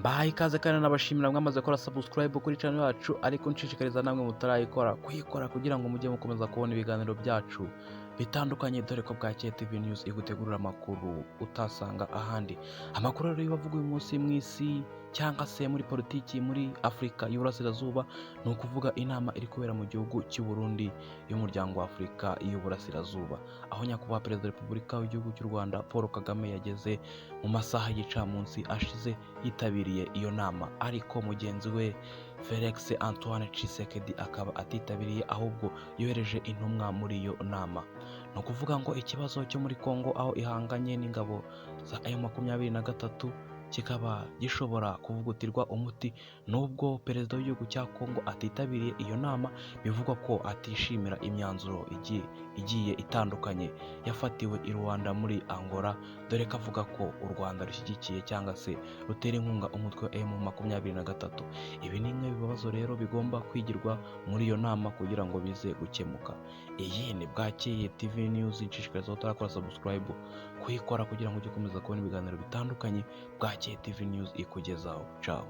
Bahaye ikaze kandi nabashimira mwamaze gukora subscribe kuri channel yacu, ariko nshishikariza namwe mutarayikora kuyikora kugira ngo mujye mukomeza kubona ibiganiro byacu bitandukanye, dore ko Bwakeye TV News igutegurira amakuru utasanga ahandi. Amakuru rero y'abavuga uyu munsi mu isi cyangwa se muri politiki muri Afurika y'Uburasirazuba, ni ukuvuga inama iri kubera mu gihugu cy'u Burundi y'umuryango wa Afurika y'Uburasirazuba, aho nyakubahwa perezida wa Repubulika w'igihugu cy'u Rwanda Paul Kagame yageze mu masaha y'igicamunsi ashize yitabiriye iyo nama, ariko mugenzi we Felix Antoine Tshisekedi akaba atitabiriye, ahubwo yohereje intumwa muri iyo nama. Ni ukuvuga ngo ikibazo cyo muri Kongo aho ihanganye n'ingabo za M23 kikaba gishobora kuvugutirwa umuti, nubwo perezida w'igihugu cya Kongo atitabiriye iyo nama. Bivugwa ko atishimira imyanzuro igiye itandukanye yafatiwe i Rwanda muri Angola, dore ko avuga ko u Rwanda rushyigikiye cyangwa se rutera inkunga umutwe wa M23. Ibi ni bimwe bibazo rero bigomba kwigirwa muri iyo nama kugira ngo bize gukemuka. Iyi ni Bwakeye TV News, nshishikariza utarakora subscribe kuyikora kugira ngo ujye ukomeza kubona ibiganiro bitandukanye Bwakeye TV News ikugezaho. Ciao.